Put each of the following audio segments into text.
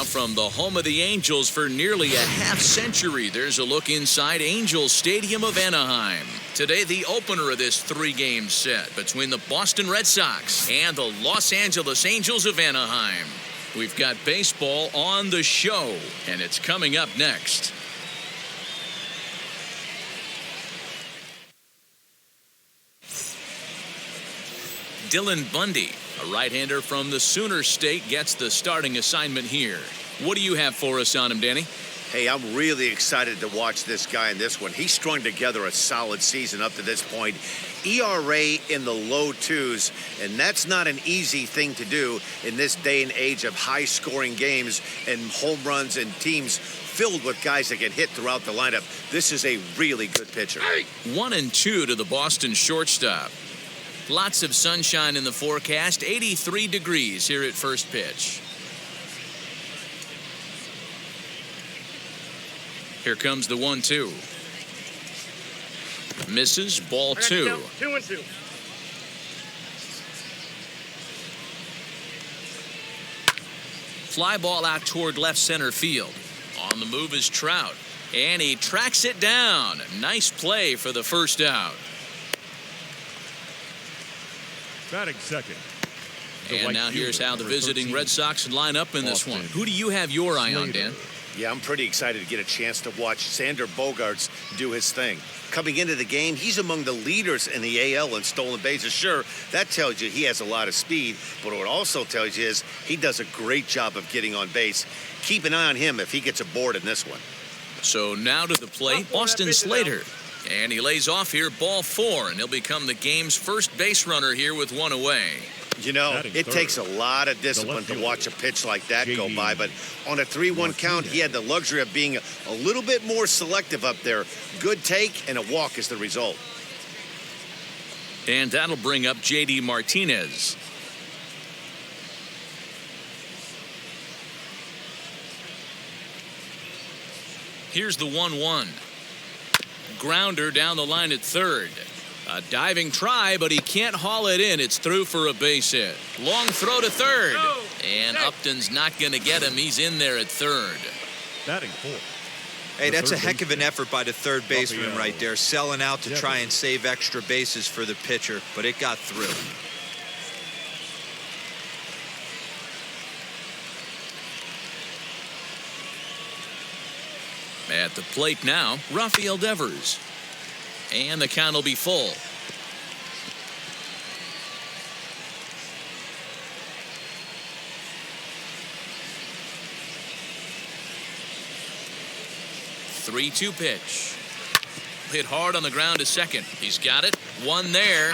now from the home of the Angels for nearly a half-century. There's a look inside Angels Stadium of Anaheim. Today, the opener of this three-game set between the Boston Red Sox and the Los Angeles Angels of Anaheim. We've got baseball on the show, and it's coming up next. Dylan Bundy, a right-hander from the Sooner State, gets the starting assignment here. What do you have for us on him, Danny? Hey, I'm really excited to watch this guy in this one. He strung together a solid season up to this point. ERA in the low twos, and that's not an easy thing to do in this day and age of high-scoring games and home runs and teams filled with guys that can hit throughout the lineup. This is a really good pitcher. 1-2 to the Boston shortstop. Lots of sunshine in the forecast, 83 degrees here at first pitch. Here comes the 1-2. Misses, ball 2. 2-2. Fly ball out toward left center field. On the move is Trout, and he tracks it down. Nice play for the first out. Batting second. And now here's how the visiting Red Sox line up in this one. Who do you have your eye on, Dan? Yeah, I'm pretty excited to get a chance to watch Sander Bogaerts do his thing. Coming into the game, he's among the leaders in the AL in stolen bases. Sure, that tells you he has a lot of speed, but what it also tells you is he does a great job of getting on base. Keep an eye on him if he gets aboard in this one. So now to the plate, Austin Slater. And he lays off here, ball 4, and he'll become the game's first base runner here with one away. You know, it takes a lot of discipline to watch a pitch like that go by, but on a 3-1 count, he had the luxury of being a little bit more selective up there. Good take, and a walk is the result. And that'll bring up J.D. Martinez. Here's the 1-1. Grounder down the line at third. A diving try, but he can't haul it in. It's through for a base hit. Long throw to third. And Upton's not going to get him. He's in there at third. Batting 4. Hey, that's a heck of an effort by the third baseman right there, selling out to try and save extra bases for the pitcher, but it got through. At the plate now, Rafael Devers. And the count will be full. Three-two pitch. Hit hard on the ground to second. He's got it. One there.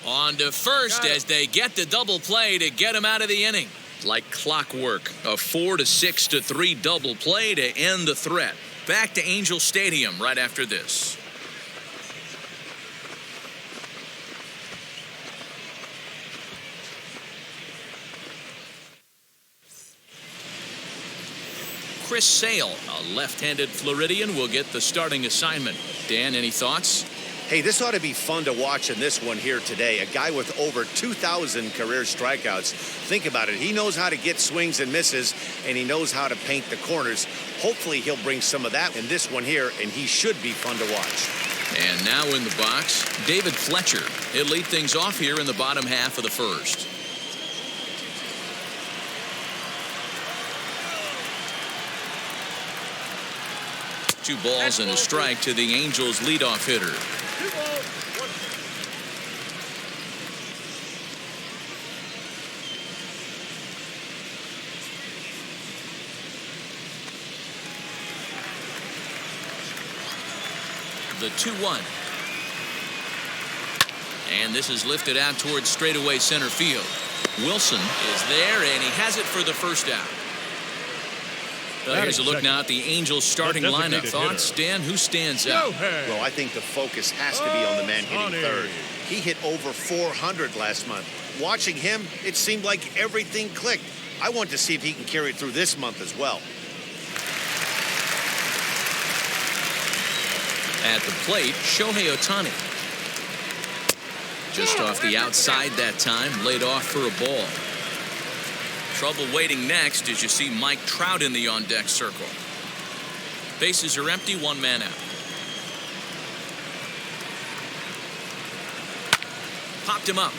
On to first as they get the double play to get him out of the inning. Like clockwork, a 4-6-3 double play to end the threat. Back to Angel Stadium right after this. Chris Sale, a left-handed Floridian, will get the starting assignment. Dan, any thoughts? Hey, this ought to be fun to watch in this one here today. A guy with over 2,000 career strikeouts. Think about it. He knows how to get swings and misses, and he knows how to paint the corners. Hopefully, he'll bring some of that in this one here, and he should be fun to watch. And now in the box, David Fletcher. He'll lead things off here in the bottom half of the first. Two balls and a strike to the Angels leadoff hitter. The 2-1. And this is lifted out towards straightaway center field. Wilson is there, and he has it for the first out. Here's a look now at the Angels starting lineup. Thoughts, Dan? Who stands out? Well, I think the focus has to be on the man hitting third. He hit over 400 last month. Watching him, it seemed like everything clicked. I want to see if he can carry it through this month as well. At the plate, Shohei Ohtani. Just off the outside that time, laid off for a ball. Trouble waiting next as you see Mike Trout in the on-deck circle. Bases are empty, one man out. Popped him up.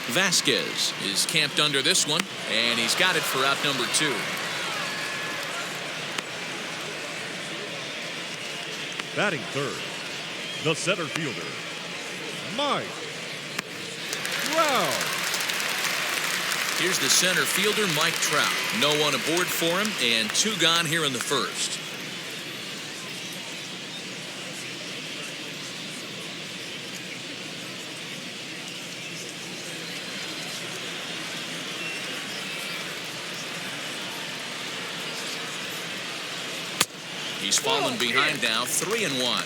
Vasquez is camped under this one, and he's got it for out number 2. Batting third, the center fielder, Mike Trout. Here's the center fielder, Mike Trout. No one aboard for him, and 2 gone here in the first. He's fallen behind now, 3-1.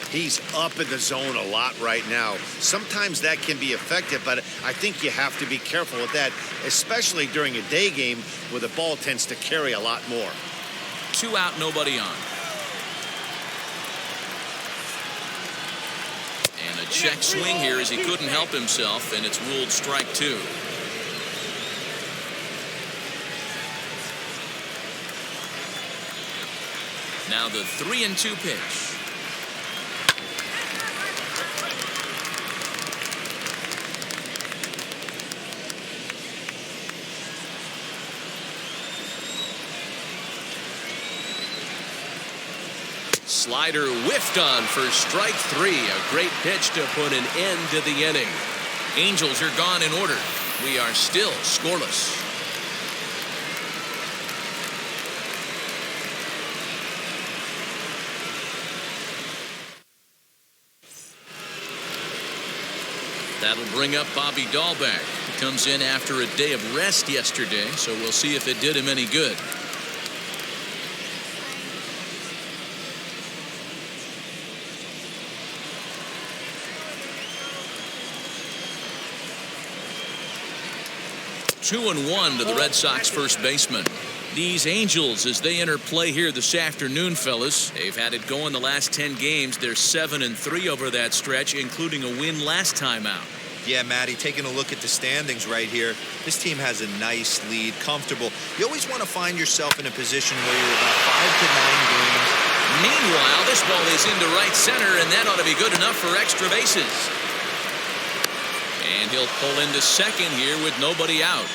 He's up in the zone a lot right now. Sometimes that can be effective, but I think you have to be careful with that, especially during a day game where the ball tends to carry a lot more. 2 out, nobody on. And a check swing here as he couldn't help himself, and it's ruled strike 2. Now the 3-2 pitch. Slider whiffed on for strike 3. A great pitch to put an end to the inning. Angels are gone in order. We are still scoreless. That'll bring up Bobby Dahlbeck. He comes in after a day of rest yesterday, so we'll see if it did him any good. Two and 1 to the Red Sox first baseman. These Angels, as they enter play here this afternoon, fellas, they've had it going the last 10 games. They're 7-3 over that stretch, including a win last time out. Yeah, Matty, taking a look at the standings right here, this team has a nice lead, comfortable. You always want to find yourself in a position where you're about 5 to 9 games. Meanwhile, this ball is into right center, and that ought to be good enough for extra bases. And he'll pull into second here with nobody out.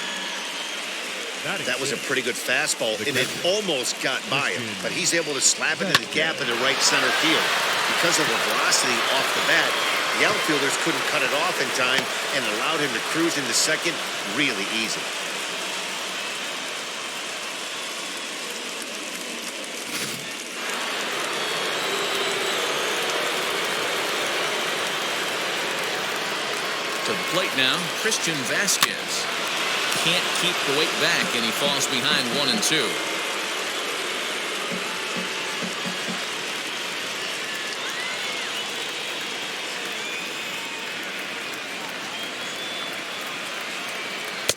That was a pretty good fastball, and it almost got by him, but he's able to slap it in the gap in the right center field. Because of the velocity off the bat, the outfielders couldn't cut it off in time and allowed him to cruise into second really easy. To the plate now, Christian Vasquez. Can't keep the weight back, and he falls behind 1-2.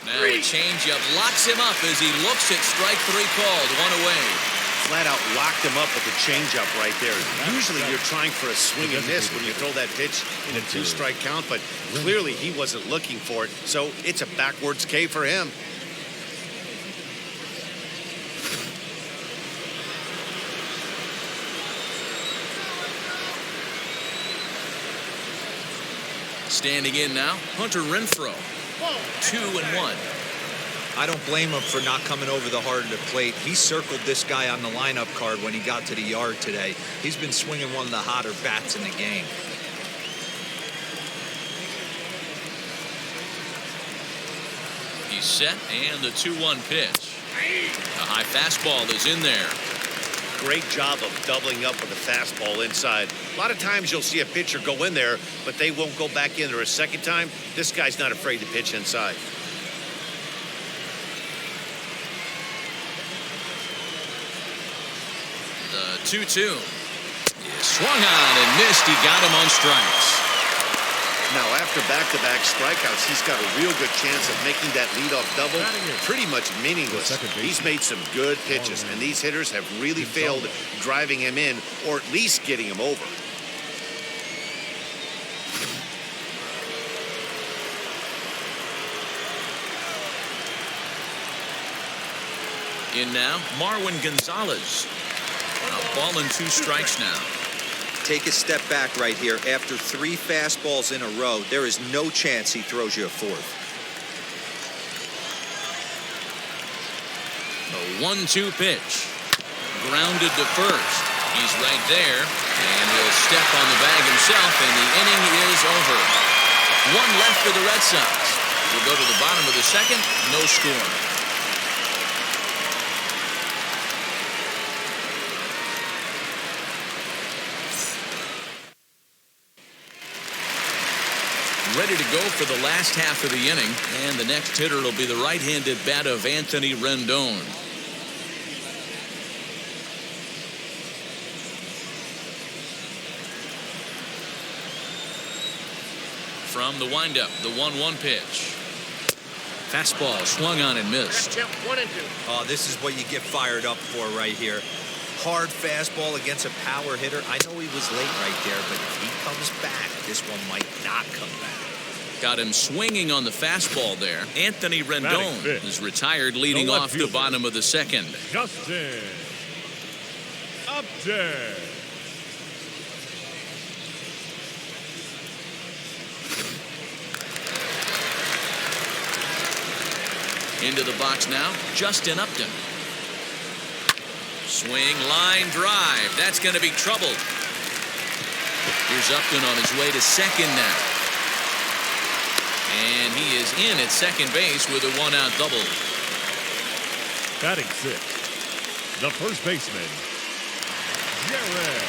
Now a changeup locks him up as he looks at strike 3 called. 1 away. Flat out locked him up with the changeup right there. Usually you're trying for a swing and miss when you throw that pitch in a 2-strike count, but clearly he wasn't looking for it, so it's a backwards K for him. Standing in now, Hunter Renfroe. 2-1. I don't blame him for not coming over the heart of the plate. He circled this guy on the lineup card when he got to the yard today. He's been swinging one of the hotter bats in the game. He's set, and the 2-1 pitch. A high fastball is in there. Great job of doubling up with a fastball inside. A lot of times you'll see a pitcher go in there, but they won't go back in there a second time. This guy's not afraid to pitch inside. The 2-2. Swung on and missed. He got him on strikes. Now, after back-to-back strikeouts, he's got a real good chance of making that leadoff double pretty much meaningless. He's made some good pitches, and these hitters have really failed driving him in or at least getting him over. In now, Marwin Gonzalez. A ball and 2 strikes now. Take a step back right here. After 3 fastballs in a row, there is no chance he throws you a 4th. The 1-2 pitch. Grounded to first. He's right there, and he'll step on the bag himself, and the inning is over. 1 left for the Red Sox. We'll go to the bottom of the 2nd. No score. Ready to go for the last half of the inning, and the next hitter will be the right-handed bat of Anthony Rendon. From the windup, the 1-1 pitch. Fastball swung on and missed. 1 and 2. Oh, this is what you get fired up for right here. Hard fastball against a power hitter. I know he was late right there, but if he comes back, this one might not come back. Got him swinging on the fastball there. Anthony Rendon is retired, leading off the bottom of the 2nd. Justin Upton. Into the box now, Justin Upton. Swing, line drive. That's going to be trouble. Here's Upton on his way to 2nd now. And he is in at 2nd base with a 1-out double. Batting 6th, the first baseman, Jared.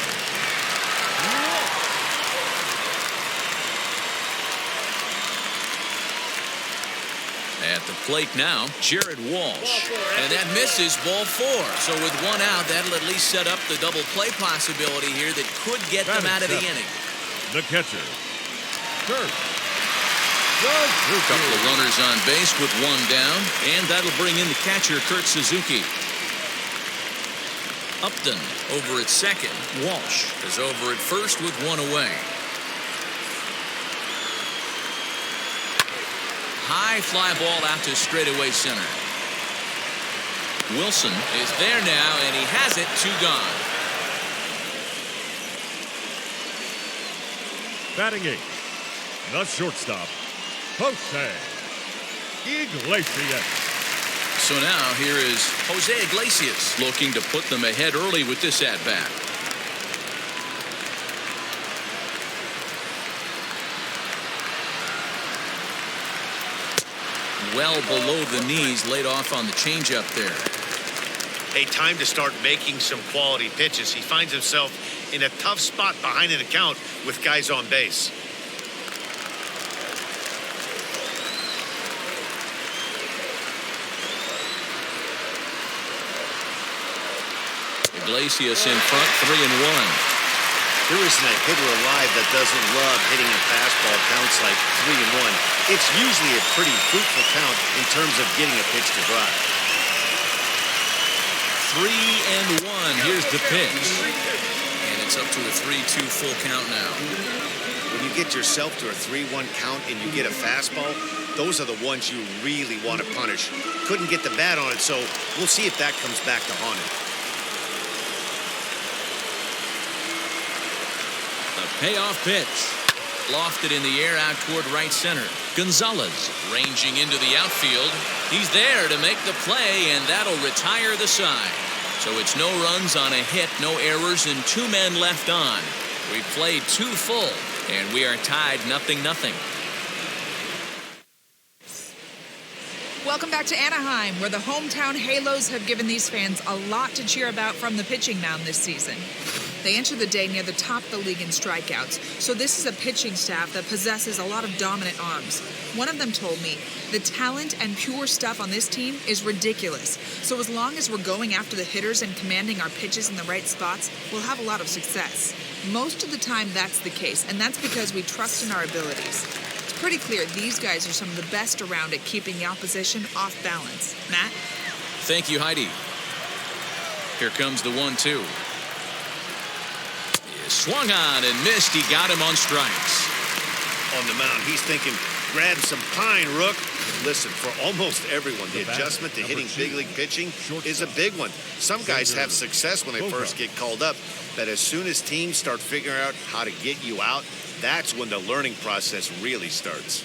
At the plate now, Jared Walsh. And that misses, ball 4. So with 1 out, that'll at least set up the double play possibility here that could get them out of the inning. The catcher, Kurt. A couple of runners on base with 1 down, and that'll bring in the catcher, Kurt Suzuki. Upton over at 2nd. Walsh is over at 1st with 1 away. High fly ball out to straightaway center. Wilson is there now, and he has it. 2 gone. Batting 8th, the shortstop, Jose Iglesias. So now here is Jose Iglesias looking to put them ahead early with this at-bat. Well below the knees, laid off on the changeup there. Hey, time to start making some quality pitches. He finds himself in a tough spot behind an account with guys on base. Iglesias in front, 3-1. There isn't a hitter alive that doesn't love hitting a fastball counts like 3-1. It's usually a pretty fruitful count in terms of getting a pitch to drive. 3-1. Here's the pitch. And it's up to a 3-2 full count now. When you get yourself to a 3-1 count and you get a fastball, those are the ones you really want to punish. Couldn't get the bat on it, so we'll see if that comes back to haunt him. Payoff pitch. Lofted in the air out toward right center. Gonzalez ranging into the outfield. He's there to make the play, and that'll retire the side. So it's no runs on a hit, no errors, and 2 men left on. We played 2 full, and we are tied 0-0. Welcome back to Anaheim, where the hometown Halos have given these fans a lot to cheer about from the pitching mound this season. They enter the day near the top of the league in strikeouts, so this is a pitching staff that possesses a lot of dominant arms. One of them told me, the talent and pure stuff on this team is ridiculous, so as long as we're going after the hitters and commanding our pitches in the right spots, we'll have a lot of success. Most of the time that's the case, and that's because we trust in our abilities. It's pretty clear these guys are some of the best around at keeping the opposition off balance. Matt? Thank you, Heidi. Here comes the 1-2. Swung on and missed. He got him on strikes. On the mound, he's thinking, Grab some pine, Rook. Listen, for almost everyone, the adjustment to hitting big league pitching is a big one. Some guys have success when they first get called up, but as soon as teams start figuring out how to get you out, that's when the learning process really starts.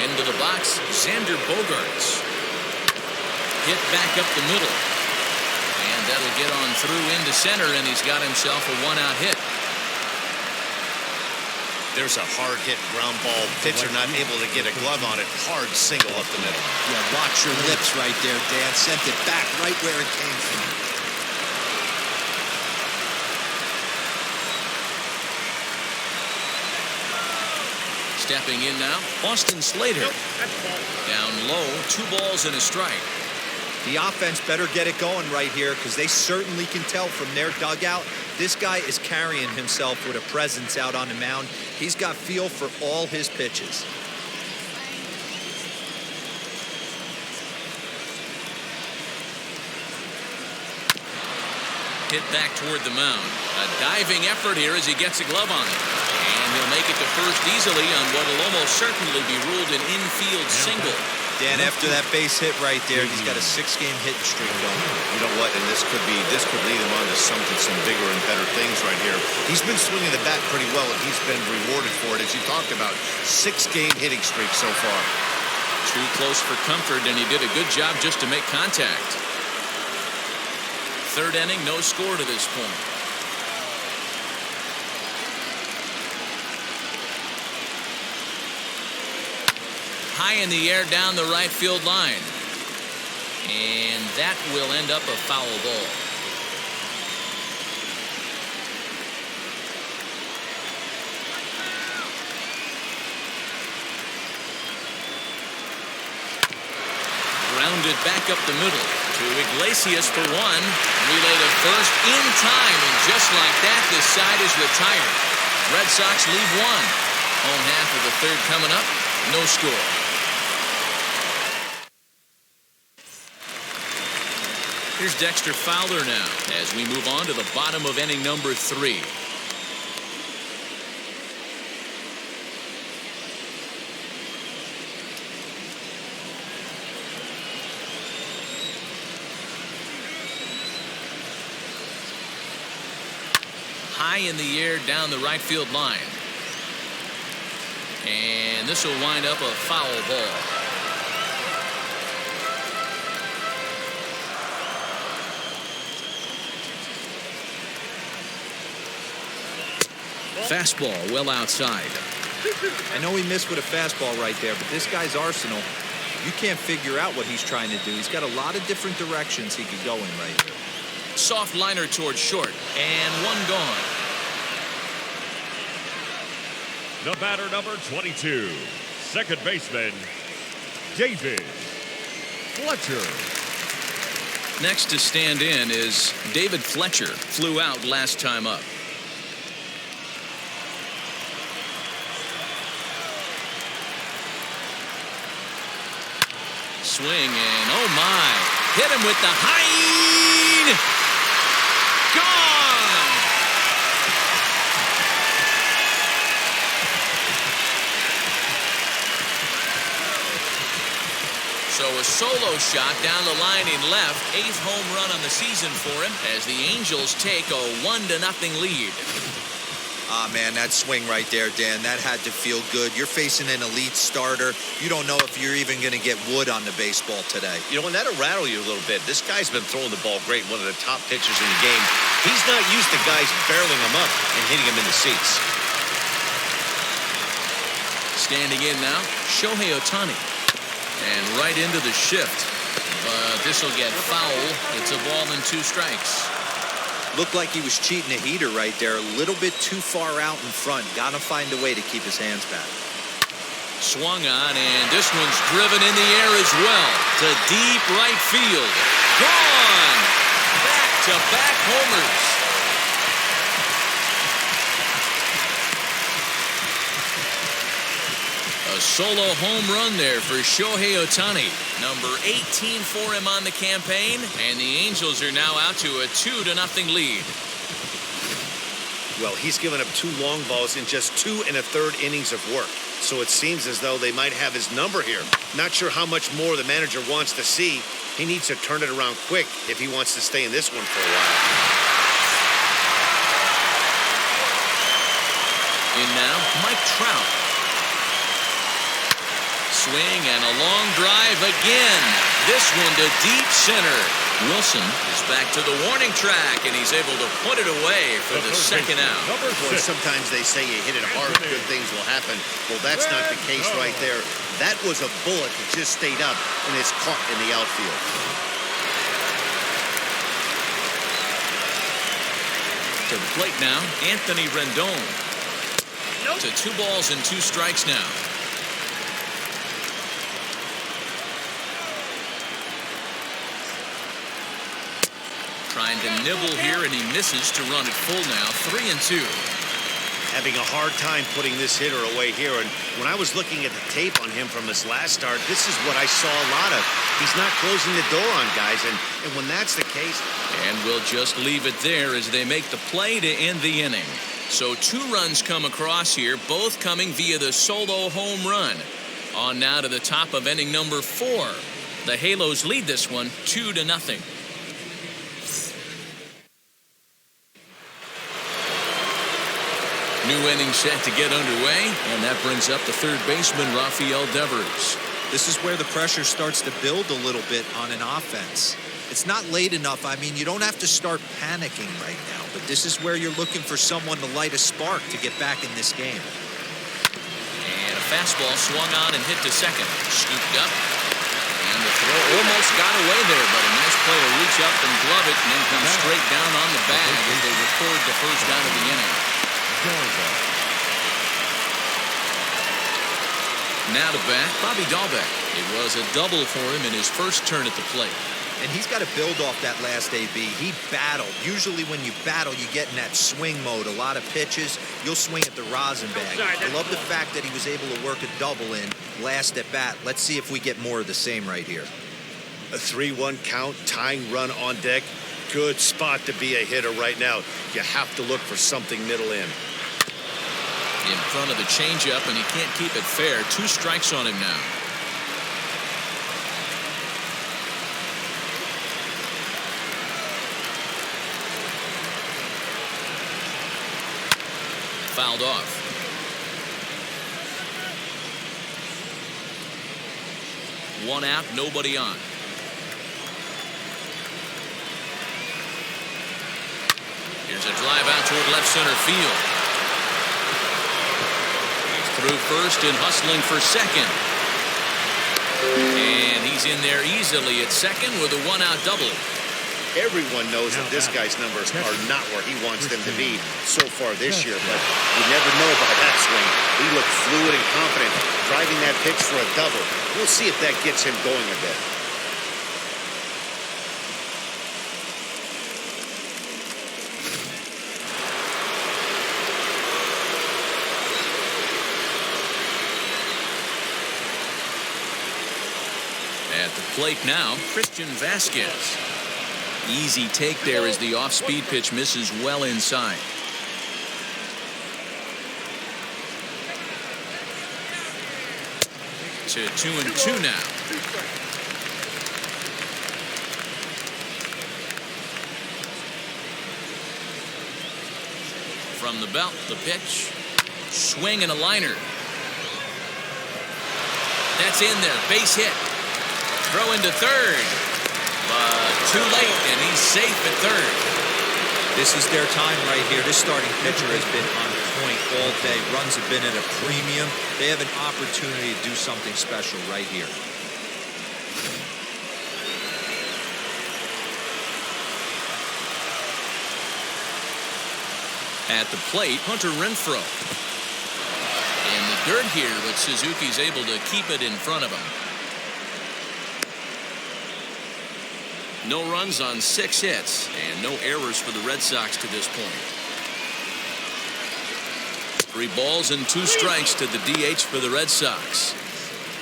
Into the box, Xander Bogaerts. Hit back up the middle. And that'll get on through into center, and he's got himself a one-out hit. There's a hard hit ground ball. Pitcher not able to get a glove on it. Hard single up the middle. Yeah, watch your lips right there, Dan. Sent it back right where it came from. Stepping in now, Austin Slater. Down low, 2 balls and a strike. The offense better get it going right here because they certainly can tell from their dugout this guy is carrying himself with a presence out on the mound. He's got feel for all his pitches. Hit back toward the mound. A diving effort here as he gets a glove on it. And he'll make it to first easily on what will almost certainly be ruled an infield single. Dan, after that base hit right there, he's got a 6-game hitting streak going. You know what? And this could lead him on to some bigger and better things right here. He's been swinging the bat pretty well, and he's been rewarded for it, as you talked about. 6-game hitting streak so far. Too close for comfort, and he did a good job just to make contact. 3rd inning, no score to this point. High in the air down the right field line. And that will end up a foul ball. Grounded back up the middle to Iglesias for 1. Relay to first in time, and just like that, this side is retired. Red Sox lead 1. Home half of the 3rd coming up. No score. Here's Dexter Fowler now as we move on to the bottom of inning number 3. High in the air down the right field line. And this will wind up a foul ball. Fastball well outside. I know he missed with a fastball right there, but this guy's arsenal, you can't figure out what he's trying to do. He's got a lot of different directions he could go in right here. Soft liner towards short, and 1 gone. The batter, number 22, second baseman, David Fletcher. Next to stand in is David Fletcher. Flew out last time up. Swing, and oh my, hit him with the high. Gone. So a solo shot down the line in left. 8th home run on the season for him as the Angels take a 1-0 lead. Ah, man, that swing right there, Dan, that had to feel good. You're facing an elite starter. You don't know if you're even going to get wood on the baseball today. You know, and that'll rattle you a little bit. This guy's been throwing the ball great, one of the top pitchers in the game. He's not used to guys barreling him up and hitting him in the seats. Standing in now, Shohei Ohtani. And right into the shift. But this will get foul. It's a ball and 2 strikes. Looked like he was cheating a heater right there. A little bit too far out in front. Got to find a way to keep his hands back. Swung on, and this one's driven in the air as well to deep right field. Gone! Back-to-back homers. A solo home run there for Shohei Ohtani. Number 18 for him on the campaign, and the Angels are now out to a 2-0 lead. Well, he's given up 2 long balls in just 2 1/3 innings of work. So it seems as though they might have his number here. Not sure how much more the manager wants to see. He needs to turn it around quick if he wants to stay in this one for a while. In now, Mike Trout. Swing and a long drive again. This one to deep center. Wilson is back to the warning track, and he's able to put it away for the second out. Boy, sometimes they say you hit it hard, good things will happen. Well, that's not the case right there. That was a bullet that just stayed up and is caught in the outfield. To the plate now, Anthony Rendon. To 2 balls and 2 strikes now. Trying to nibble here, and he misses to run it full now. 3-2. Having a hard time putting this hitter away here. And when I was looking at the tape on him from his last start, this is what I saw a lot of. He's not closing the door on guys. And when that's the case. And we'll just leave it there as they make the play to end the inning. So 2 runs come across here, both coming via the solo home run. On now to the top of inning number 4. The Halos lead this one 2-0. New inning set to get underway, and that brings up the third baseman, Rafael Devers. This is where the pressure starts to build a little bit on an offense. It's not late enough. I mean, you don't have to start panicking right now, but this is where you're looking for someone to light a spark to get back in this game. And a fastball swung on and hit to second. Scooped up, and the throw almost got away there, but a nice play to reach up and glove it, and then come straight down on the bag as they record the first out of the inning. Now to bat, Bobby Dahlbeck. It was a double for him in his first turn at the plate. And he's got to build off that last AB. He battled. Usually when you battle, you get in that swing mode. A lot of pitches, you'll swing at the rosin bag. I love the fact that he was able to work a double in last at bat. Let's see if we get more of the same right here. A 3-1 count, tying run on deck. Good spot to be a hitter right now. You have to look for something middle in. In front of the changeup, and he can't keep it fair. 2 strikes on him now. Fouled off. One out, nobody on. Here's a drive out toward left center field. He's through first and hustling for second. And he's in there easily at second with a 1-out double. Everyone knows that this guy's numbers are not where he wants them to be so far this year, but you never know by that swing. He looked fluid and confident, driving that pitch for a double. We'll see if that gets him going a bit. At the plate now, Christian Vasquez. Easy take there as the off-speed pitch misses well inside. To 2-2 now. From the belt, the pitch. Swing and a liner. That's in there. Base hit. Throw into third. But too late, and he's safe at third. This is their time right here. This starting pitcher has been on point all day. Runs have been at a premium. They have an opportunity to do something special right here. At the plate, Hunter Renfroe. In the dirt here, but Suzuki's able to keep it in front of him. No runs on 6 hits and no errors for the Red Sox to this point. 3 balls and 2 strikes to the DH for the Red Sox.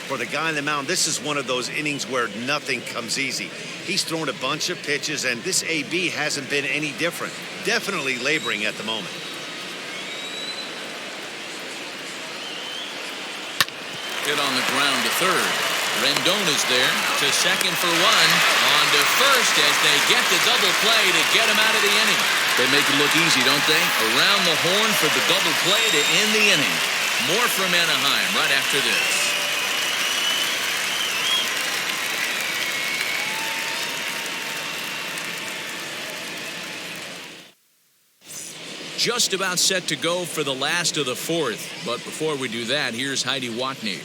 For the guy on the mound, this is one of those innings where nothing comes easy. He's thrown a bunch of pitches, and this AB hasn't been any different. Definitely laboring at the moment. Hit on the ground to third. Rendon is there to second for one. On to first as they get the double play to get him out of the inning. They make it look easy, don't they? Around the horn for the double play to end the inning. More from Anaheim right after this. Just about set to go for the last of the fourth. But before we do that, here's Heidi Watney.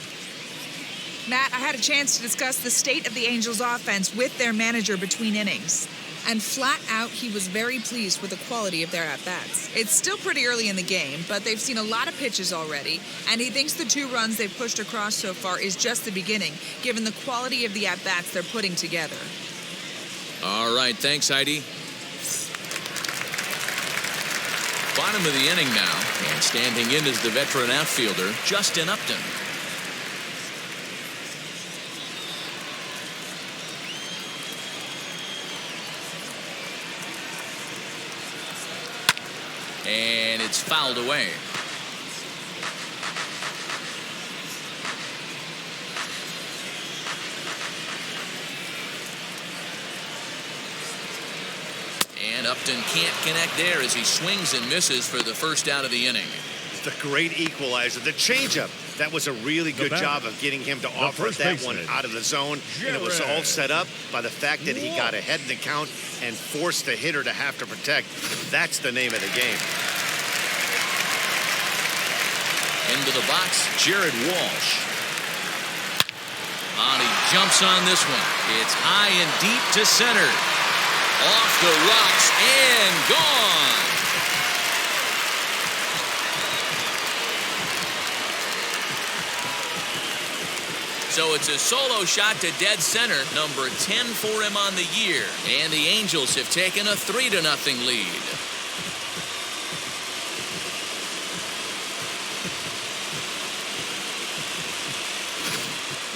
Matt, I had a chance to discuss the state of the Angels offense with their manager between innings. And flat out, he was very pleased with the quality of their at-bats. It's still pretty early in the game, but they've seen a lot of pitches already, and he thinks the 2 runs they've pushed across so far is just the beginning, given the quality of the at-bats they're putting together. All right, thanks, Heidi. Bottom of the inning now, and standing in is the veteran outfielder, Justin Upton. And it's fouled away. And Upton can't connect there as he swings and misses for the first out of the inning. The great equalizer, the changeup. That was a really good job of getting him to offer that one out of the zone. And it was all set up by the fact that he got ahead in the count and forced the hitter to have to protect. That's the name of the game. Into the box, Jared Walsh. And he jumps on this one. It's high and deep to center. Off the rocks and gone. So it's a solo shot to dead center, number 10 for him on the year. And the Angels have taken a 3-0 lead.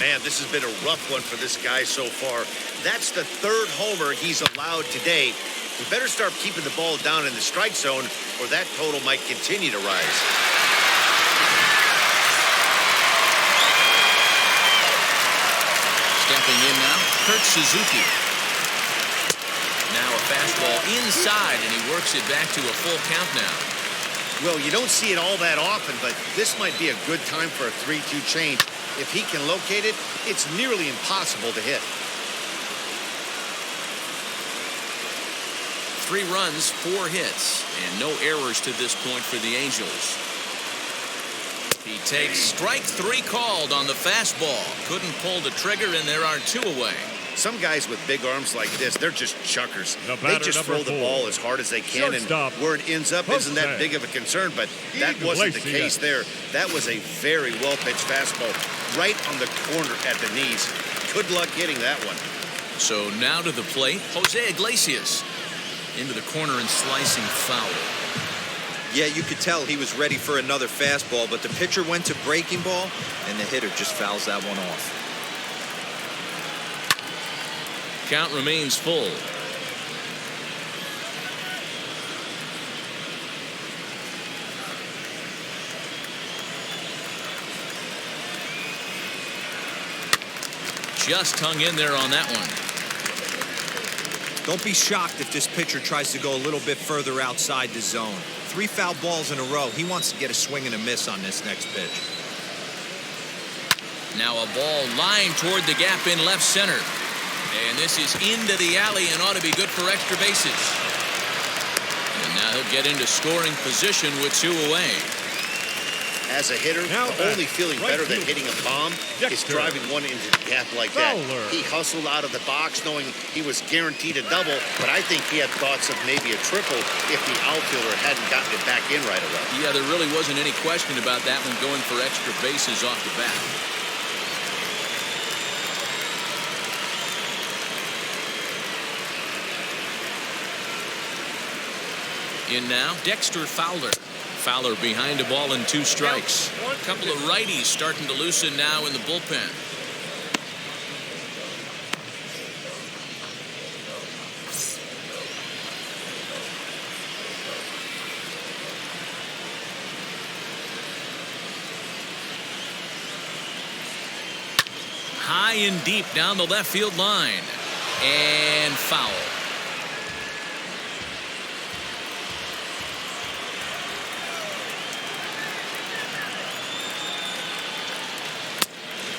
Man, this has been a rough one for this guy so far. That's the 3rd homer he's allowed today. He better start keeping the ball down in the strike zone, or that total might continue to rise. Stepping in now, Kurt Suzuki. Now a fastball inside, and he works it back to a full count now. Well, you don't see it all that often, but this might be a good time for a 3-2 change. If he can locate it, it's nearly impossible to hit. 3 runs, 4 hits, and no errors to this point for the Angels. He takes strike 3 called on the fastball. Couldn't pull the trigger, and there are 2 away. Some guys with big arms like this, they're just chuckers. They just throw the ball as hard as they can, and where it ends up isn't that big of a concern, but that wasn't the case there. That was a very well-pitched fastball right on the corner at the knees. Good luck hitting that one. So now to the plate, Jose Iglesias. Into the corner and slicing foul. Yeah, you could tell he was ready for another fastball, but the pitcher went to breaking ball, and the hitter just fouls that one off. Count remains full. Just hung in there on that one. Don't be shocked if this pitcher tries to go a little bit further outside the zone. 3 foul balls in a row. He wants to get a swing and a miss on this next pitch. Now a ball lined toward the gap in left center. And this is into the alley and ought to be good for extra bases. And now he'll get into scoring position with 2 away. As a hitter, the only feeling better than hitting a bomb is driving one into the gap like that. He hustled out of the box knowing he was guaranteed a double, but I think he had thoughts of maybe a triple if the outfielder hadn't gotten it back in right away. Yeah, there really wasn't any question about that one going for extra bases off the bat. In now, Dexter Fowler. Fowler behind a ball and 2 strikes. A couple of righties starting to loosen now in the bullpen. high and deep down the left field line. And foul.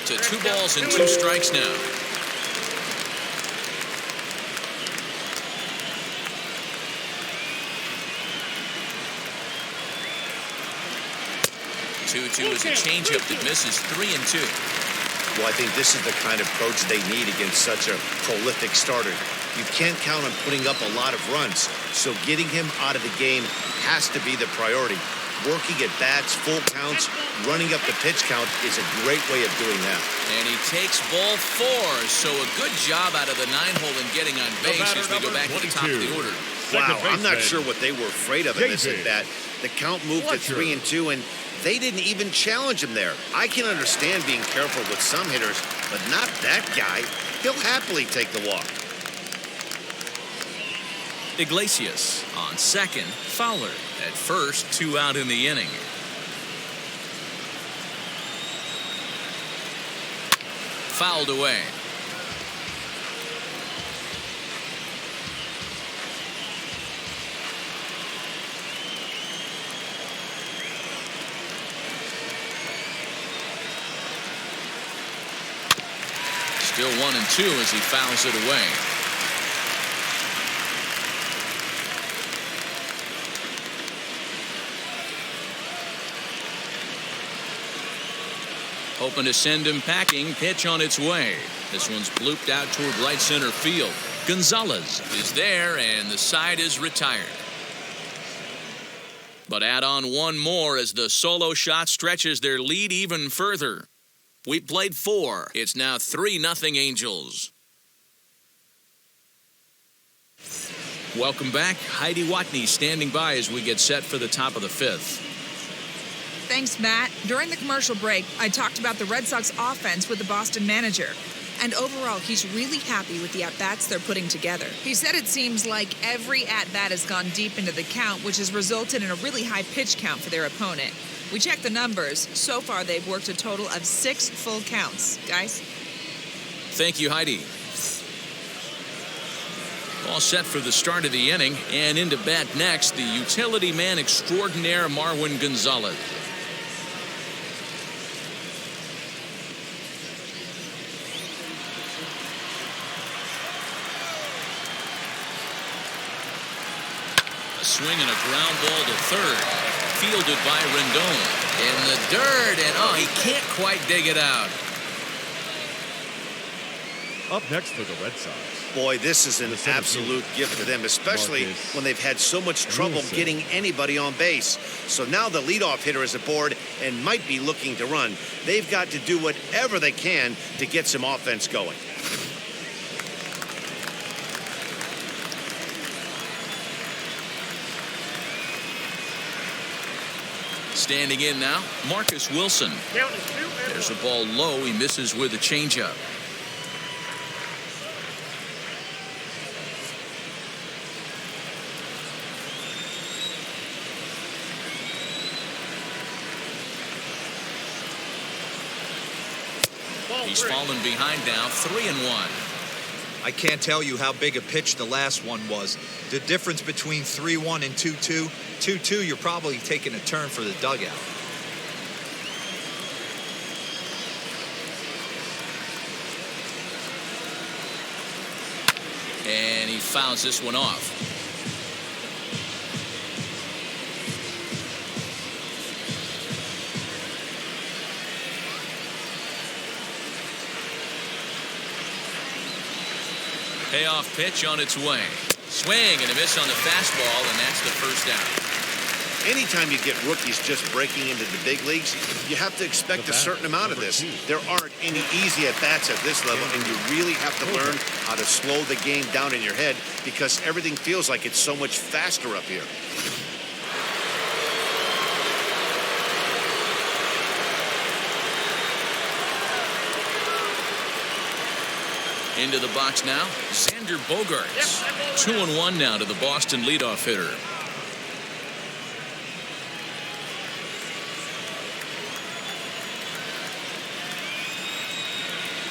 To 2 balls and 2 strikes now. Two is a changeup that misses 3-2. Well, I think this is the kind of approach they need against such a prolific starter. You can't count on putting up a lot of runs, so getting him out of the game has to be the priority. Working at bats, full counts, running up the pitch count is a great way of doing that. And he takes ball 4, so a good job out of the 9-hole in getting on base as we go back to the top of the order. Wow, I'm not sure what they were afraid of in this at bat. The count moved to 3-2, and they didn't even challenge him there. I can understand being careful with some hitters, but not that guy. He'll happily take the walk. Iglesias on second, Fowler at first, 2 out in the inning. Fouled away. Still 1-2 as he fouls it away. Hoping to send him packing. Pitch on its way. This one's blooped out toward right center field. Gonzalez is there, and the side is retired. But add on one more as the solo shot stretches their lead even further. We played 4. It's now 3-0 Angels. Welcome back. Heidi Watney standing by as we get set for the top of the 5th. Thanks, Matt. During the commercial break, I talked about the Red Sox offense with the Boston manager. And overall, he's really happy with the at-bats they're putting together. He said it seems like every at-bat has gone deep into the count, which has resulted in a really high pitch count for their opponent. We checked the numbers. So far, they've worked a total of 6 full counts. Guys? Thank you, Heidi. All set for the start of the inning, and into bat next, the utility man extraordinaire Marwin Gonzalez. A swing and a ground ball to third. Fielded by Rendon. In the dirt, and he can't quite dig it out. Up next for the Red Sox. Boy, this is an absolute gift to them, especially when they've had so much trouble getting anybody on base. So now the leadoff hitter is aboard and might be looking to run. They've got to do whatever they can to get some offense going. Standing in now, Marcus Wilson. There's a ball low. He misses with a changeup. He's fallen behind now, 3-1. I can't tell you how big a pitch the last one was. The difference between 3-1 and 2-2. 2-2, you're probably taking a turn for the dugout. And he fouls this one off. Payoff pitch on its way. Swing and a miss on the fastball, and that's the first out. Anytime you get rookies just breaking into the big leagues, you have to expect a certain amount of this. There aren't any easy at-bats at this level, and you really have to learn how to slow the game down in your head because everything feels like it's so much faster up here. Into the box now, Xander Bogaerts. 2-1 now to the Boston leadoff hitter.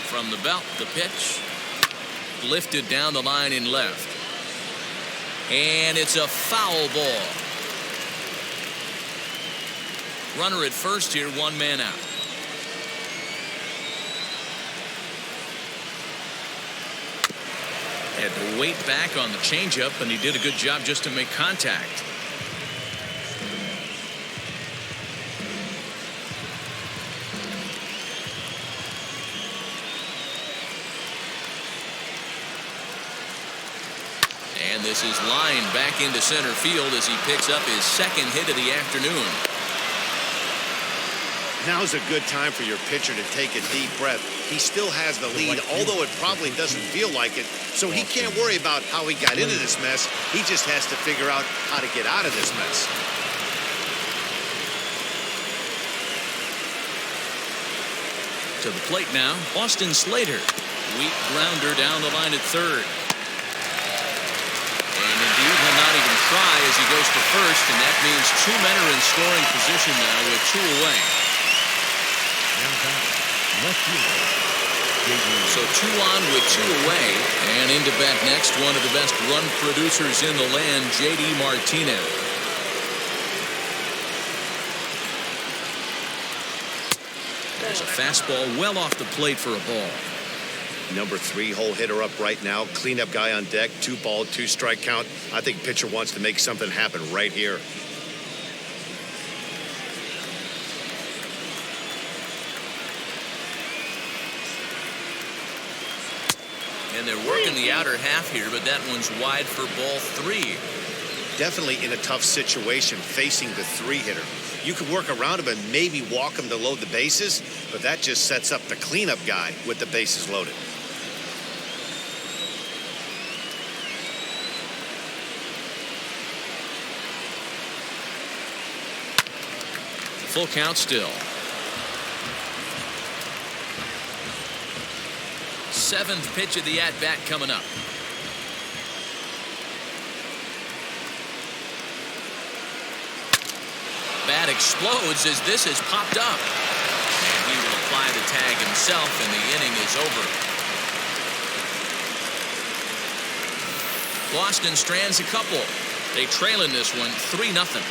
From the belt, the pitch. Lifted down the line in left. And it's a foul ball. Runner at first here, 1 man out. Had to wait back on the changeup, and he did a good job just to make contact. And this is lined back into center field as he picks up his second hit of the afternoon. Now's a good time for your pitcher to take a deep breath. He still has the lead, although it probably doesn't feel like it. So he can't worry about how he got into this mess. He just has to figure out how to get out of this mess. To the plate now, Austin Slater. Weak grounder down the line at third. And indeed, he'll not even try as he goes to first, and that means 2 men are in scoring position now with 2 away. So 2 on with 2 away, and into bat next, one of the best run producers in the land, J.D. Martinez. There's a fastball well off the plate for a ball. Number 3 hole hitter up right now. Cleanup guy on deck. 2 ball, 2 strike count. I think pitcher wants to make something happen right here. And they're working the outer half here, but that one's wide for ball 3. Definitely in a tough situation facing the 3 hitter. You could work around him and maybe walk him to load the bases, but that just sets up the cleanup guy with the bases loaded. Full count still. 7th pitch of the at-bat coming up. Bat explodes as this has popped up. And he will apply the tag himself, and the inning is over. Boston strands a couple. They trail in this one 3-0.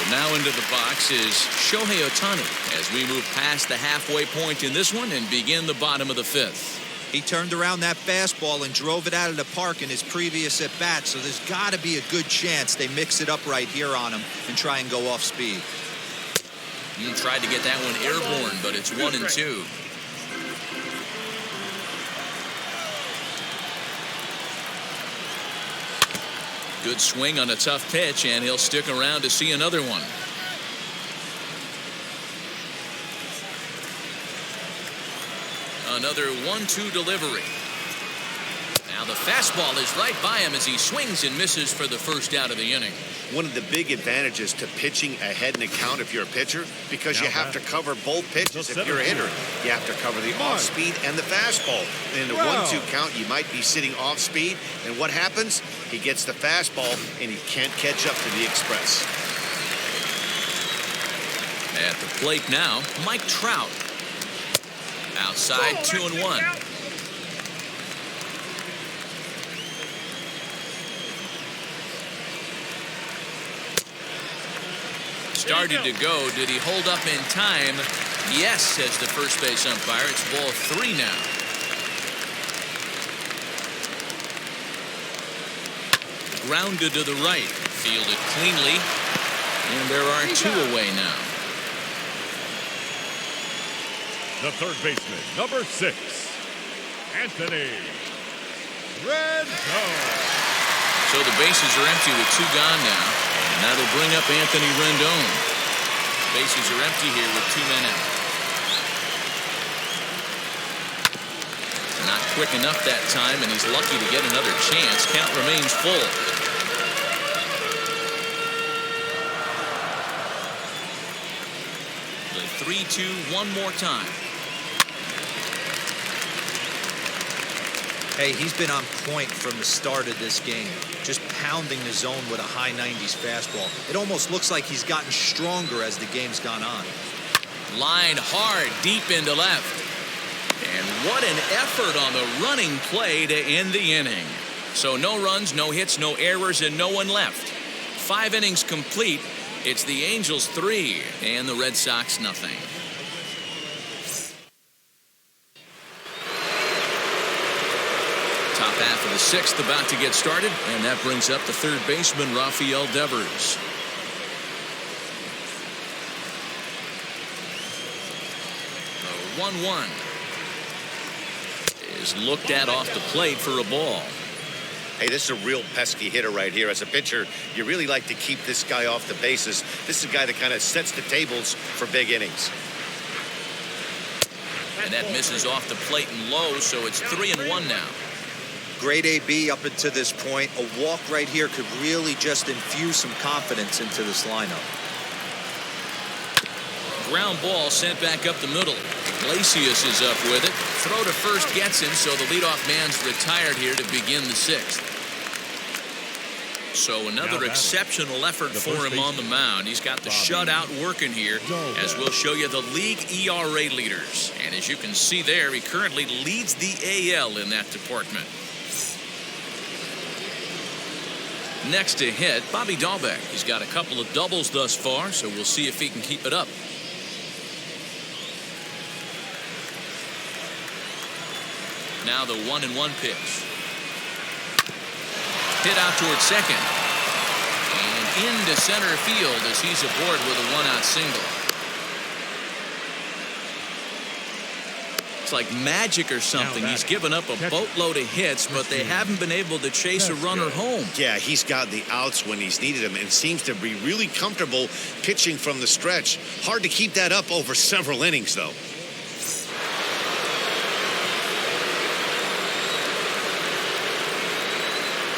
Now into the box is Shohei Ohtani as we move past the halfway point in this one and begin the bottom of the 5th. He turned around that fastball and drove it out of the park in his previous at-bat, so there's got to be a good chance they mix it up right here on him and try and go off speed. He tried to get that one airborne, but it's 1-2. Good swing on a tough pitch, and he'll stick around to see another one. Another 1-2 delivery. Now the fastball is right by him as he swings and misses for the first out of the inning. One of the big advantages to pitching ahead in the count if you're a pitcher, because you have to cover both pitches. If you're a hitter, you have to cover the off-speed and the fastball. In the 1-2 count, you might be sitting off-speed, and what happens? He gets the fastball, and he can't catch up to the express. At the plate now, Mike Trout. Outside, 2-1. Started to go. Did he hold up in time? Yes, says the first base umpire. It's ball 3 now. Grounded to the right. Fielded cleanly. And there are 2 away now. The third baseman, number 6, Anthony Rendon. So the bases are empty with 2 gone now. And that'll bring up Anthony Rendon. Bases are empty here with 2 men out. Not quick enough that time, and he's lucky to get another chance. Count remains full. The 3-2 one more time. Hey, he's been on point from the start of this game, just pounding the zone with a high 90s fastball. It almost looks like he's gotten stronger as the game's gone on. Line hard, deep into left. And what an effort on the running play to end the inning. So no runs, no hits, no errors, and no one left. 5 innings complete. It's the Angels 3 and the Red Sox nothing. Top half of the 6th about to get started, and that brings up the third baseman, Rafael Devers. The 1-1 is looked at off the plate for a ball. Hey, this is a real pesky hitter right here. As a pitcher, you really like to keep this guy off the bases. This is a guy that kind of sets the tables for big innings. And that misses off the plate and low, so it's 3-1 now. Great AB up until this point. A walk right here could really just infuse some confidence into this lineup. Ground ball sent back up the middle. Iglesias is up with it. Throw to first gets him, so the leadoff man's retired here to begin the 6th. So another exceptional effort for him on the mound. He's got the shutout working here, as we'll show you the league ERA leaders. And as you can see there, he currently leads the AL in that department. Next to hit, Bobby Dahlbeck. He's got a couple of doubles thus far, so we'll see if he can keep it up. Now the 1-1 pitch. Hit out towards second. And into center field as he's aboard with a 1-out single. It's like magic or something. He's given up a boatload of hits, but they haven't been able to chase a runner home. Yeah, he's got the outs when he's needed them and seems to be really comfortable pitching from the stretch. Hard to keep that up over several innings, though.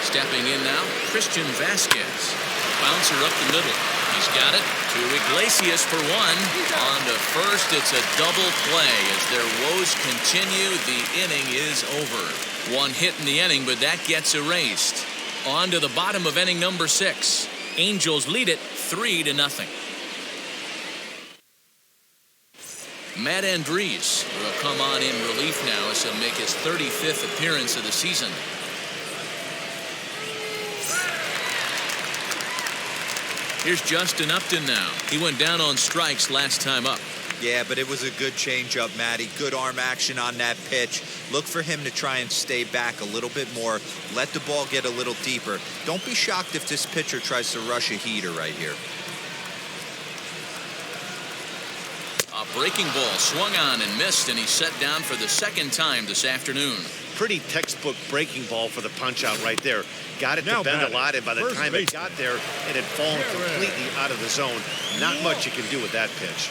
Stepping in now, Christian Vasquez. Bouncer up the middle. He's got it to Iglesias for 1. On to first, it's a double play. As their woes continue, the inning is over. 1 hit in the inning, but that gets erased. On to the bottom of inning number 6. Angels lead it 3-0. Matt Andres will come on in relief now as he'll make his 35th appearance of the season. Here's Justin Upton now. He went down on strikes last time up. Yeah, but it was a good changeup, Matty. Good arm action on that pitch. Look for him to try and stay back a little bit more. Let the ball get a little deeper. Don't be shocked if this pitcher tries to rush a heater right here. A breaking ball swung on and missed, and he's set down for the 2nd time this afternoon. Pretty textbook breaking ball for the punch out right there. Got it to bend a lot, and by the time it got there, it had fallen completely out of the zone. Not much you can do with that pitch.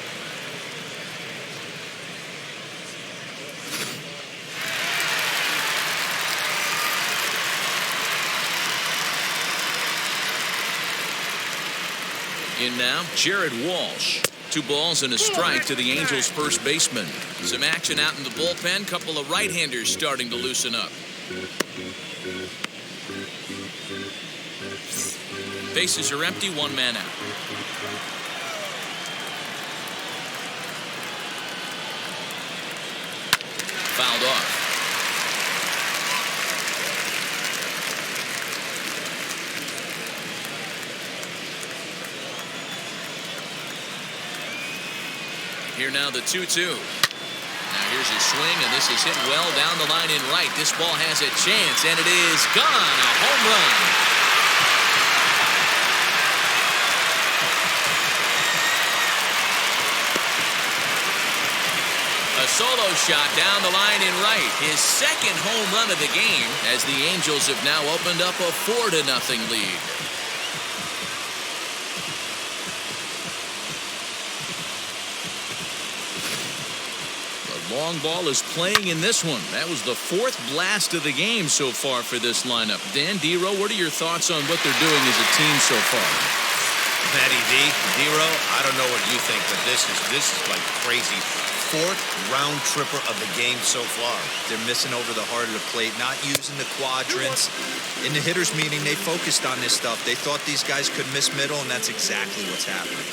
In now, Jared Walsh. 2 balls and a strike to the Angels' first baseman. Some action out in the bullpen. Couple of right-handers starting to loosen up. Bases are empty, 1 man out. Fouled off. Here now the 2-2. Now here's his swing, and this is hit well down the line in right. This ball has a chance, and it is gone. A home run. A solo shot down the line in right. His 2nd home run of the game, as the Angels have now opened up a 4-0 lead. Long ball is playing in this one. That was the 4th blast of the game so far for this lineup. Dan, Dero, what are your thoughts on what they're doing as a team so far? Matty D, Dero, I don't know what you think, but this is like crazy. fourth round tripper of the game so far. They're missing over the heart of the plate, not using the quadrants. In the hitters meeting, they focused on this stuff. They thought these guys could miss middle, and that's exactly what's happening.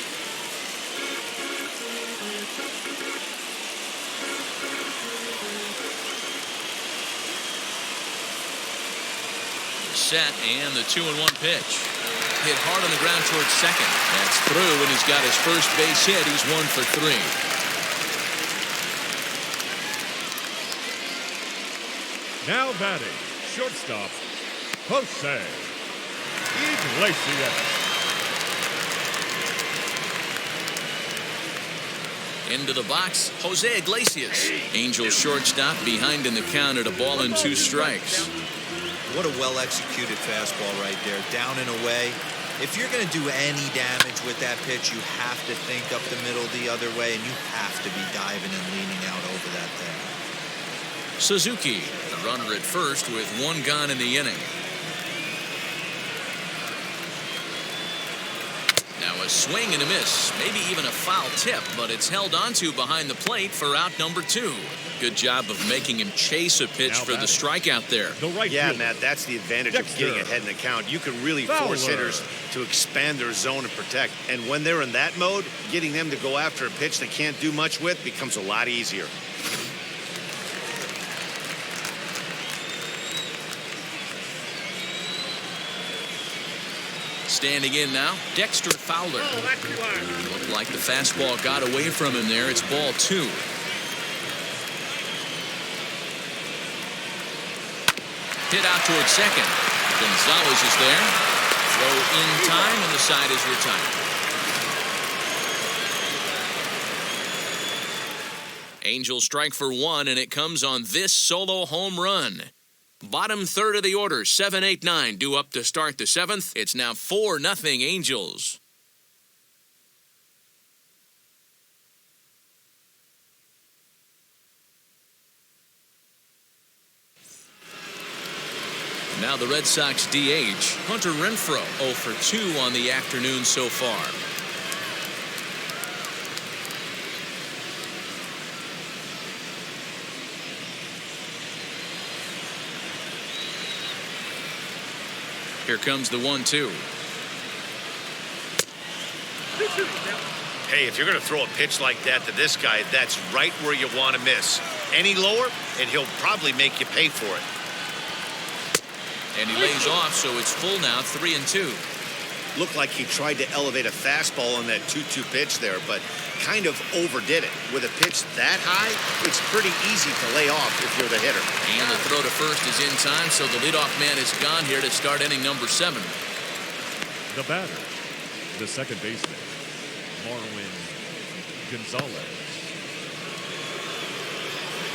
Set and the 2-1 pitch. Hit hard on the ground towards second. That's through, and he's got his first base hit. He's 1 for 3. Now batting, shortstop, Jose Iglesias. Into the box, Jose Iglesias. Angels shortstop behind in the count at 1-2 strikes. What a well-executed fastball right there, down and away. If you're going to do any damage with that pitch, you have to think up the middle the other way, and you have to be diving and leaning out over that thing. Suzuki, the runner at first with 1 gone in the inning. Now a swing and a miss, maybe even a foul tip, but it's held onto behind the plate for out number 2. Good job of making him chase a pitch for the strikeout there. Yeah, Matt, that's the advantage of getting ahead in the count. You can really force hitters to expand their zone and protect. And when they're in that mode, getting them to go after a pitch they can't do much with becomes a lot easier. Standing in now, Dexter Fowler. Looked like the fastball got away from him there. It's ball 2. Hit out towards second. Gonzalez is there. Throw in time, and the side is retired. Angels strike for 1, and it comes on this solo home run. Bottom third of the order, 7, 8, 9, due up to start the 7th. It's now 4-0 Angels. Now the Red Sox DH, Hunter Renfroe, 0 for 2 on the afternoon so far. Here comes the 1-2. Hey, if you're going to throw a pitch like that to this guy, that's right where you want to miss. Any lower, and he'll probably make you pay for it. And he lays off, so it's full now, 3-2. Looked like he tried to elevate a fastball on that 2-2 pitch there, but kind of overdid it. With a pitch that high, it's pretty easy to lay off if you're the hitter. And the throw to first is in time, so the leadoff man is gone here to start inning number 7. The batter, the second baseman, Marwin Gonzalez.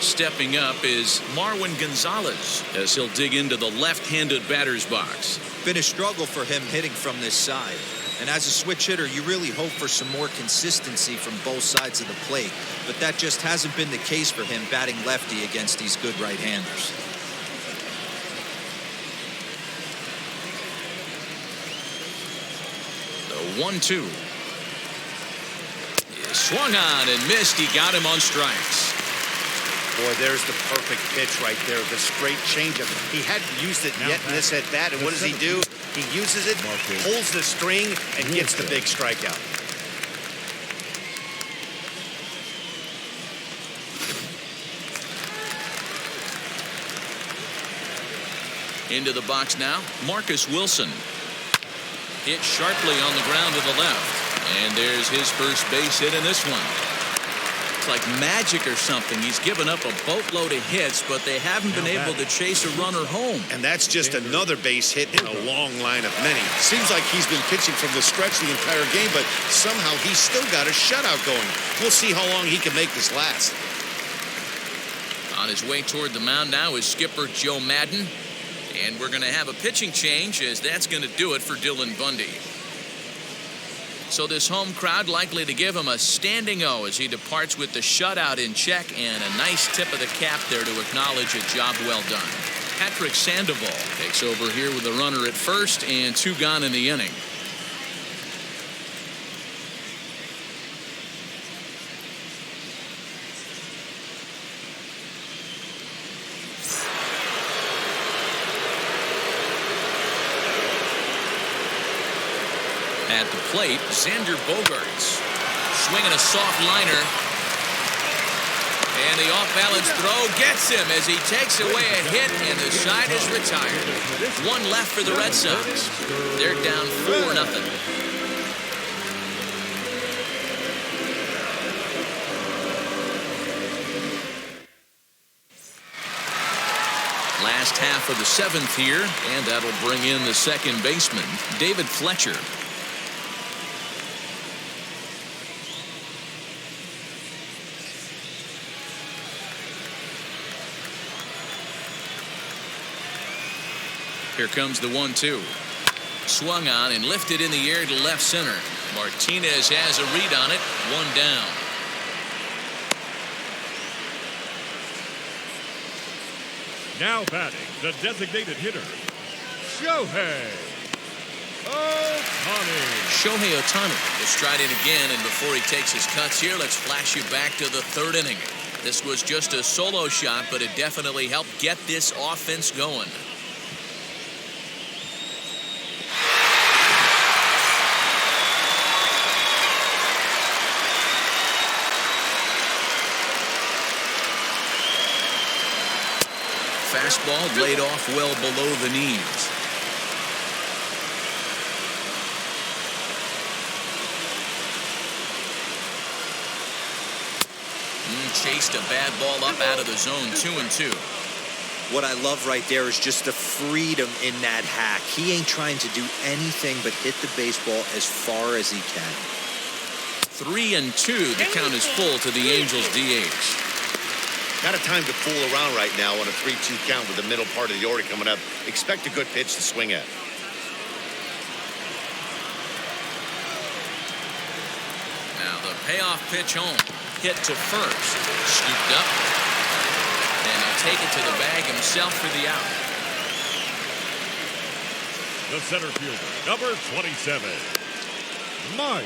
Stepping up is Marwin Gonzalez as he'll dig into the left-handed batter's box. Been a struggle for him hitting from this side. And as a switch hitter, you really hope for some more consistency from both sides of the plate. But that just hasn't been the case for him batting lefty against these good right-handers. The 1-2. Swung on and missed. He got him on strikes. Boy, there's the perfect pitch right there. The straight changeup. He hadn't used it yet in this at-bat, and what does he do? He uses it, pulls the string, and gets the big strikeout. Into the box now, Marcus Wilson. Hit sharply on the ground to the left. And there's his first base hit in this one. Like magic or something. He's given up a boatload of hits, but they haven't been able to chase a runner home. And that's just another base hit in a long line of many. Seems like he's been pitching from the stretch the entire game, but somehow he's still got a shutout going. We'll see how long he can make this last. On his way toward the mound now is skipper Joe Madden. And we're going to have a pitching change, as that's going to do it for Dylan Bundy. So this home crowd likely to give him a standing O as he departs with the shutout in check, and a nice tip of the cap there to acknowledge a job well done. Patrick Sandoval takes over here with a runner at first and 2 gone in the inning. At the plate, Xander Bogaerts. Swinging a soft liner. And the off-balance throw gets him as he takes away a hit, and the side is retired. One left for the Red Sox. They're down 4-0. Last half of the 7th here, and that'll bring in the second baseman, David Fletcher. Here comes the 1-2. Swung on and lifted in the air to left center. Martinez has a read on it. One down. Now batting, the designated hitter, Shohei Ohtani. Shohei Ohtani will stride in again, and before he takes his cuts here, let's flash you back to the 3rd inning. This was just a solo shot, but it definitely helped get this offense going. Fastball laid off well below the knees. Chased a bad ball up out of the zone. 2-2. What I love right there is just the freedom in that hack. He ain't trying to do anything but hit the baseball as far as he can. 3-2. The count is full to the Angels DH. Not a time to fool around right now on a 3-2 count with the middle part of the order coming up. Expect a good pitch to swing at. Now the payoff pitch home. Hit to first. Scooped up. And he'll take it to the bag himself for the out. The center fielder, number 27, Mike.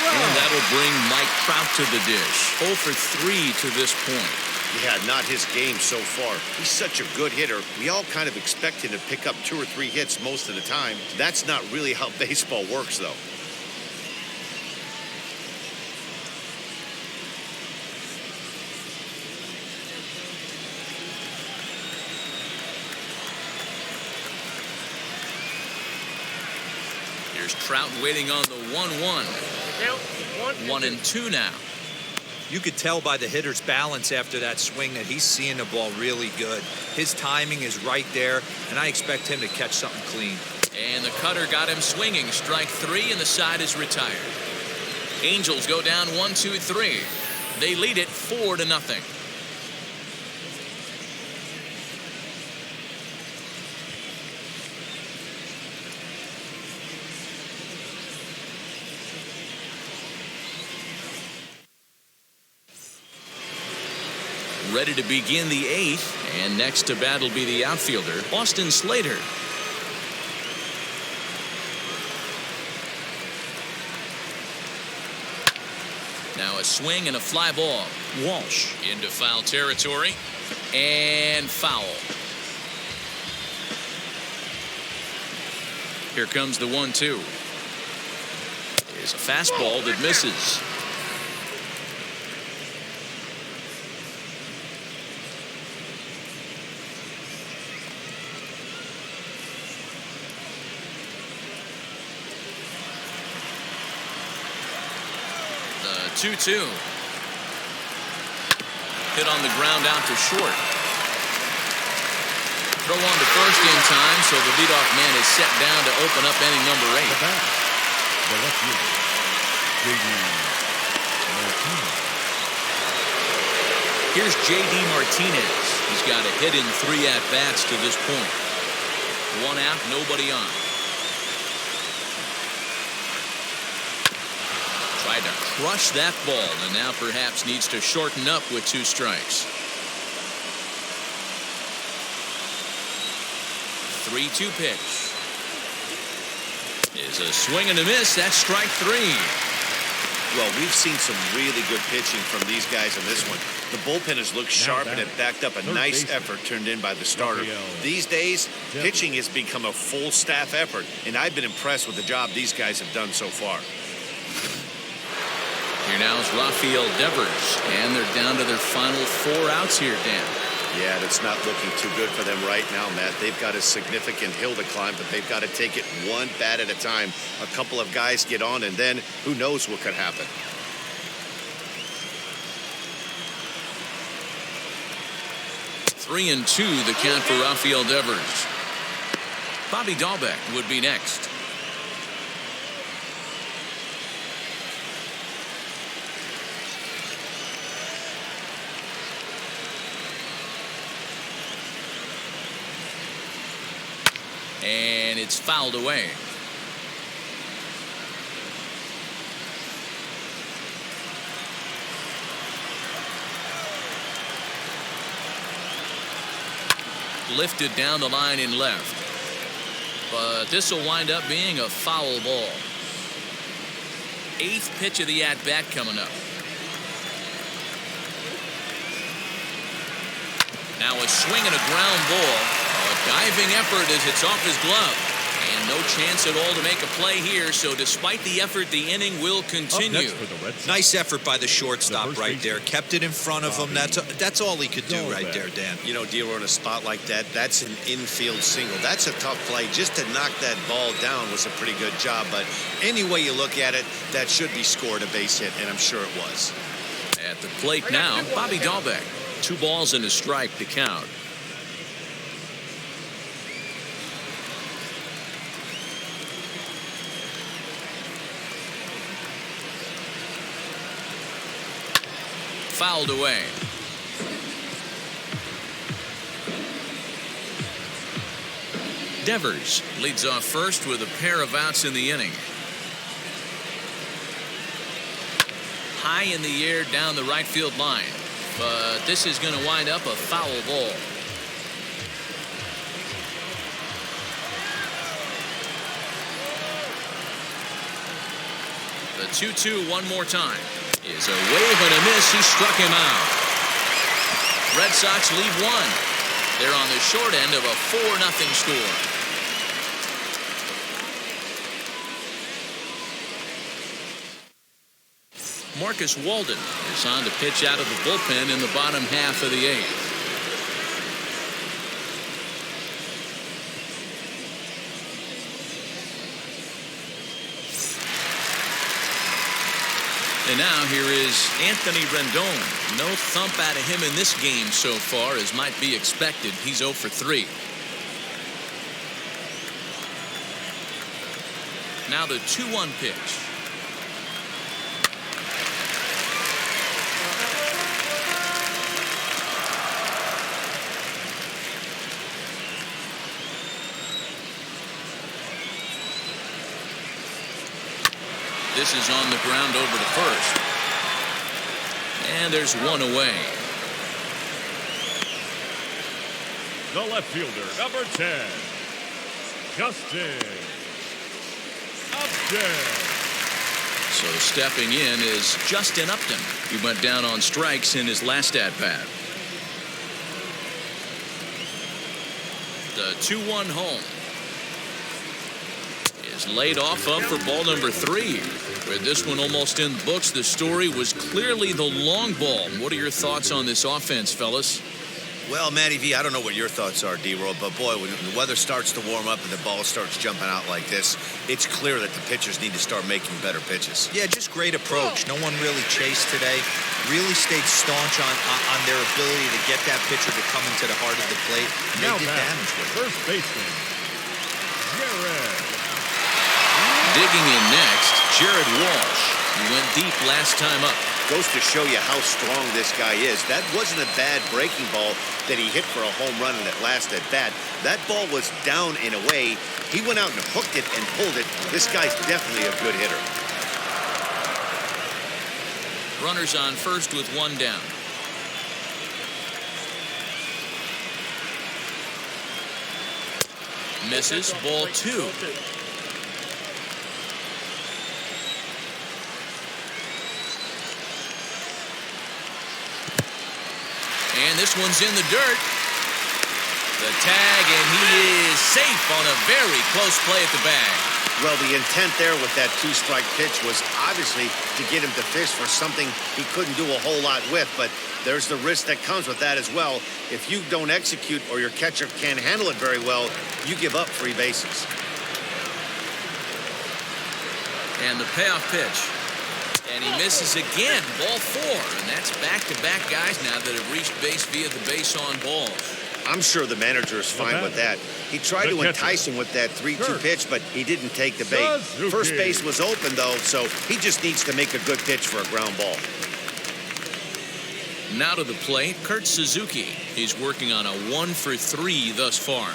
And that'll bring Mike Trout to the dish. 0 for 3 to this point. Yeah, not his game so far. He's such a good hitter. We all kind of expect him to pick up 2 or 3 hits most of the time. That's not really how baseball works, though. Here's Trout waiting on the 1-1. 1-2 now. You could tell by the hitter's balance after that swing that he's seeing the ball really good. His timing is right there, and I expect him to catch something clean. And the cutter got him swinging. Strike 3, and the side is retired. Angels go down 1-2-3. They lead it 4-0. Ready to begin the 8th, and next to bat will be the outfielder, Austin Slater. Now a swing and a fly ball. Walsh into foul territory, and foul. Here comes the 1-2. Here's a fastball that misses. The 2-2. Hit on the ground out to short. Throw on to first in time, so the leadoff man is set down to open up inning number 8. The bat, the left fielder, J.D. Martinez. Here's J.D. Martinez. He's got a hit in 3 at-bats to this point. 1 out, nobody on. Tried to crush that ball, and now perhaps needs to shorten up with 2 strikes. 3-2 pitch. Is a swing and a miss. That's strike 3. Well, we've seen some really good pitching from these guys in this one. The bullpen has looked sharp and it backed up a nice effort turned in by the starter. These days, pitching has become a full staff effort, and I've been impressed with the job these guys have done so far. Here now is Rafael Devers, and they're down to their final 4 outs here, Dan. Yeah, that's not looking too good for them right now, Matt. They've got a significant hill to climb, but they've got to take it one bat at a time. A couple of guys get on, and then who knows what could happen. Three and 2, the count for Rafael Devers. Bobby Dahlbeck would be next. And it's fouled away. Lifted down the line in left. But this will wind up being a foul ball. 8th pitch of the at-bat coming up. Now a swing and a ground ball. A diving effort as it's off his glove. And no chance at all to make a play here, so despite the effort, the inning will continue. Nice effort by the shortstop right there. Kept it in front of him. That's all he could do right there, Dan. You know, D'Lo, in a spot like that, that's an infield single. That's a tough play. Just to knock that ball down was a pretty good job. But any way you look at it, that should be scored a base hit, and I'm sure it was. At the plate now, Bobby Dahlbeck. 2 balls and a strike to count. Fouled away. Devers leads off first with a pair of outs in the inning. High in the air down the right field line, but this is going to wind up a foul ball. The 2-2 one more time. Is a wave and a miss. He struck him out. Red Sox lead 1. They're on the short end of a 4-0 score. Marcus Walden is on to pitch out of the bullpen in the bottom half of the 8th. And now here is Anthony Rendon. No thump out of him in this game so far, as might be expected. He's 0 for 3. Now the 2-1 pitch. This is on the ground over to first. And there's 1 away. The left fielder, number 10, Justin Upton. So stepping in is Justin Upton. He went down on strikes in his last at-bat. The 2-1 home is laid off up for ball number 3. With this one almost in the books, the story was clearly the long ball. What are your thoughts on this offense, fellas? Well, Matty V, I don't know what your thoughts are, D-Roll, but boy, when the weather starts to warm up and the ball starts jumping out like this, it's clear that the pitchers need to start making better pitches. Yeah, just great approach. No one really chased today. Really stayed staunch on their ability to get that pitcher to come into the heart of the plate. And they did damage with it. First baseman, Jared. Digging in next, Jared Walsh. He went deep last time up. Goes to show you how strong this guy is. That wasn't a bad breaking ball that he hit for a home run in that last at bat. That ball was down and away. He went out and hooked it and pulled it. This guy's definitely a good hitter. Runners on first with 1 down. Misses, ball 2. this one's in the dirt. The tag, and he is safe on a very close play at the bag. Well, the intent there with that two-strike pitch was obviously to get him to fish for something he couldn't do a whole lot with, but there's the risk that comes with that as well. If you don't execute or your catcher can't handle it very well, you give up free bases. And the payoff pitch. And he misses again, ball 4. And that's back-to-back guys now that have reached base via the base-on ball. I'm sure the manager is fine with that. He tried to entice him with that 3-2 pitch, but he didn't take the bait. First base was open, though, so he just needs to make a good pitch for a ground ball. Now to the plate, Kurt Suzuki. He's working on a 1-for-3 thus far.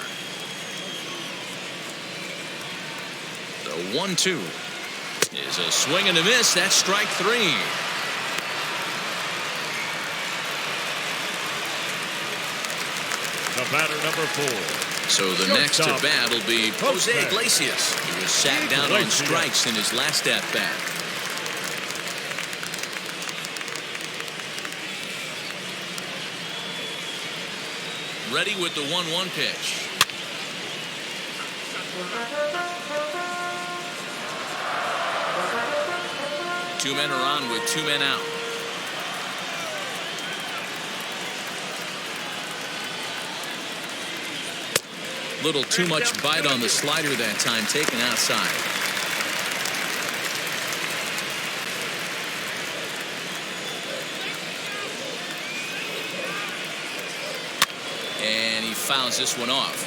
The 1-2 is a swing and a miss. That's strike 3. The batter, number 4. So the next at bat will be Jose Iglesias. He was sat down on strikes in his last at bat. Ready with the 1-1 pitch. Two men are on with 2 men out. Little too much bite on the slider that time, taken outside. And he fouls this one off.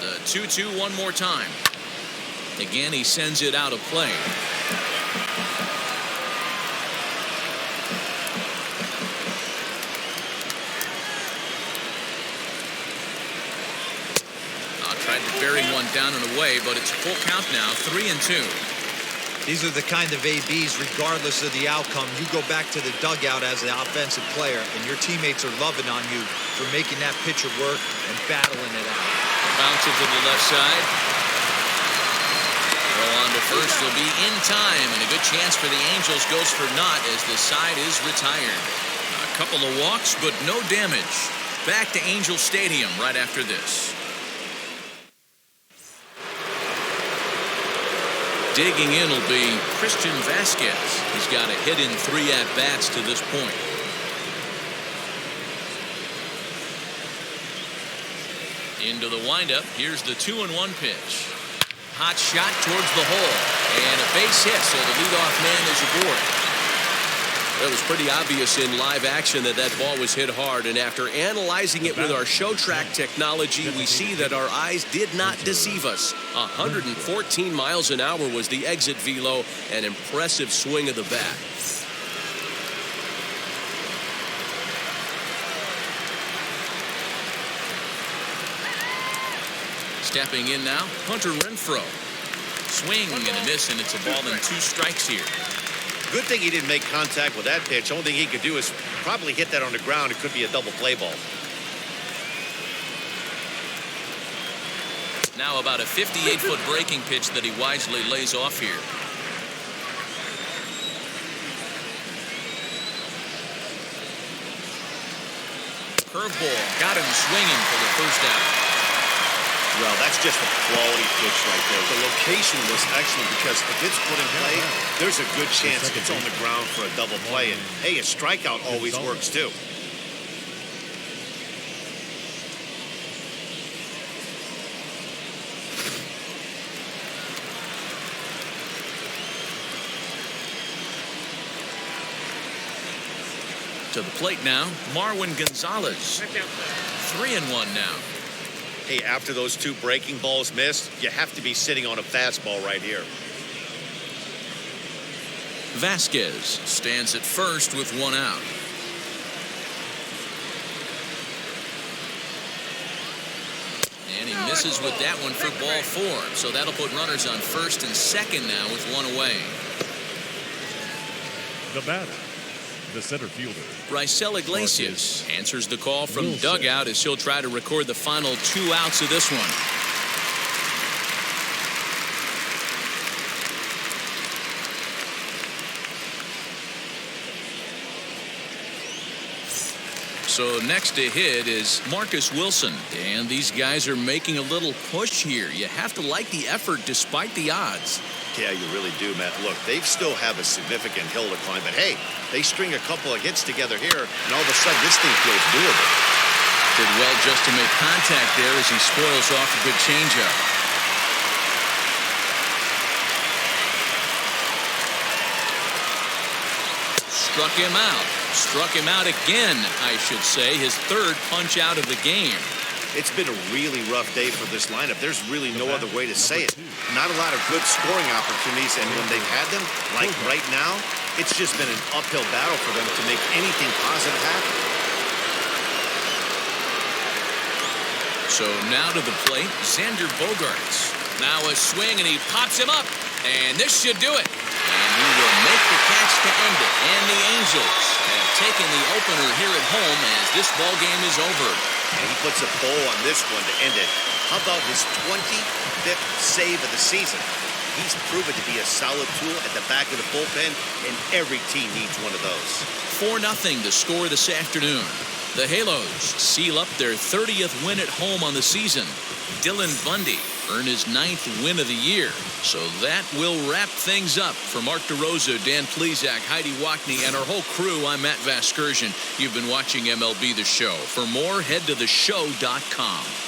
The 2-2 one more time. Again, he sends it out of play. Tried to bury one down and away, but it's full count now, 3-2. These are the kind of ABs, regardless of the outcome. You go back to the dugout as the offensive player, and your teammates are loving on you for making that pitcher work and battling it out. Bounce it to the left side. Throw on to first will be in time, and a good chance for the Angels goes for naught as the side is retired. A couple of walks, but no damage. Back to Angel Stadium right after this. Digging in will be Christian Vasquez. He's got a hit in 3 at-bats to this point. Into the windup. Here's the 2-1 pitch. Hot shot towards the hole. And a base hit, so the leadoff man is aboard. It was pretty obvious in live action that that ball was hit hard, and after analyzing it with our show track technology, we see that our eyes did not deceive us. 114 miles an hour was the exit velo, an impressive swing of the bat. Stepping in now, Hunter Renfroe. Swing and a miss, and it's a ball and 2 strikes here. Good thing he didn't make contact with that pitch. Only thing he could do is probably hit that on the ground. It could be a double play ball. Now about a 58-foot breaking pitch that he wisely lays off here. Curveball got him swinging for the first out. Well, that's just a quality pitch right there. The location was excellent because if it's put in play, there's a good chance it's on the ground for a double play. And, hey, a strikeout always works, too. To the plate now, Marwin Gonzalez. 3-1 now. Hey, after those 2 breaking balls missed, you have to be sitting on a fastball right here. Vasquez stands at first with 1 out. And he misses with that one for ball 4. So that'll put runners on first and second now with 1 away. The batter, the center fielder, Raisel Iglesias answers the call from dugout as he'll try to record the final 2 outs of this one. So next to hit is Marcus Wilson. And these guys are making a little push here. You have to like the effort despite the odds. Yeah, you really do, Matt. Look, they still have a significant hill to climb, but hey, they string a couple of hits together here, and all of a sudden this thing feels doable. Did well just to make contact there as he spoils off a good changeup. Struck him out again, I should say. His third punch out of the game. It's been a really rough day for this lineup. There's really no other way to say it. Not a lot of good scoring opportunities, and when they've had them, like right now, it's just been an uphill battle for them to make anything positive happen. So now to the plate, Xander Bogaerts. Now a swing, and he pops him up. And this should do it. And he will make the catch to end it. And the Angels have taken the opener here at home as this ball game is over. And he puts a bow on this one to end it. How about his 25th save of the season? He's proven to be a solid tool at the back of the bullpen, and every team needs one of those. 4-0 the score this afternoon. The Halos seal up their 30th win at home on the season. Dylan Bundy earned his 9th win of the year. So that will wrap things up. For Mark DeRosa, Dan Plesac, Heidi Wackney, and our whole crew, I'm Matt Vasgersian. You've been watching MLB The Show. For more, head to theshow.com.